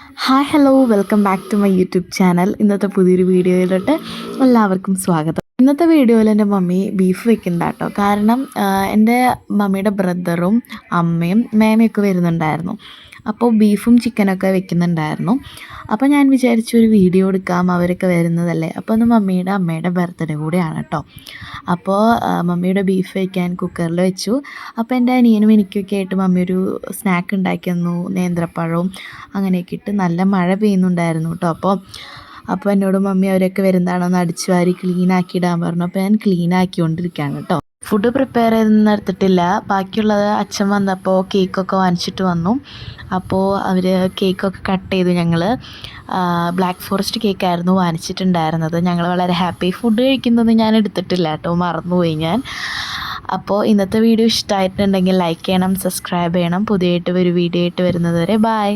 Hi hello welcome back to my YouTube channel. ഇന്നത്തെ പുതിയൊരു വീഡിയോയിലോട്ട് എല്ലാവർക്കും സ്വാഗതം. ഇന്നത്തെ വീഡിയോയിൽ എൻ്റെ മമ്മി ബീഫ് വെക്കുന്നുണ്ട് കേട്ടോ. കാരണം എൻ്റെ മമ്മിയുടെ ബ്രദറും അമ്മയും മേമയൊക്കെ വരുന്നുണ്ടായിരുന്നു. അപ്പോൾ ബീഫും ചിക്കനൊക്കെ വെക്കുന്നുണ്ടായിരുന്നു. അപ്പോൾ ഞാൻ വിചാരിച്ചു ഒരു വീഡിയോ എടുക്കാം, അവരൊക്കെ വരുന്നതല്ലേ. അപ്പോൾ ഒന്ന് മമ്മിയുടെ അമ്മയുടെ ബർത്ത്ഡേ കൂടെയാണ് കേട്ടോ. അപ്പോൾ മമ്മിയുടെ ബീഫ് വയ്ക്കാൻ കുക്കറിൽ വെച്ചു. അപ്പോൾ എൻ്റെ അനിയനും എനിക്കൊക്കെ ആയിട്ട് മമ്മി ഒരു സ്നാക്ക് ഉണ്ടാക്കി തന്നു, നേന്ത്രപ്പഴവും അങ്ങനെയൊക്കെ ഇട്ട്. നല്ല മഴ പെയ്യുന്നുണ്ടായിരുന്നു കേട്ടോ. അപ്പോൾ എന്നോട് മമ്മി അവരൊക്കെ വരുന്നതാണോ അടിച്ചു വാരി ക്ലീൻ ആക്കി ഇടാൻ പറഞ്ഞു. അപ്പോൾ ഞാൻ ക്ലീൻ ആക്കിക്കൊണ്ടിരിക്കുകയാണ് കേട്ടോ. ഫുഡ് പ്രിപ്പയർ ചെയ്തൊന്നും എടുത്തിട്ടില്ല. ബാക്കിയുള്ളത് അച്ഛൻ വന്നപ്പോൾ കേക്കൊക്കെ വാങ്ങിച്ചിട്ട് വന്നു. അപ്പോൾ അവർ കേക്കൊക്കെ കട്ട് ചെയ്തു. ഞങ്ങൾ ബ്ലാക്ക് ഫോറസ്റ്റ് കേക്കായിരുന്നു വാങ്ങിച്ചിട്ടുണ്ടായിരുന്നത്. ഞങ്ങൾ വളരെ ഹാപ്പി. ഫുഡ് കഴിക്കുന്നത് ഞാൻ എടുത്തിട്ടില്ല കേട്ടോ, മറന്നുപോയി ഞാൻ. അപ്പോൾ ഇന്നത്തെ വീഡിയോ ഇഷ്ടമായിട്ടുണ്ടെങ്കിൽ ലൈക്ക് ചെയ്യണം, സബ്സ്ക്രൈബ് ചെയ്യണം. പുതിയതായിട്ട് ഒരു വീഡിയോ ആയിട്ട് വരുന്നത് വരെ ബൈ.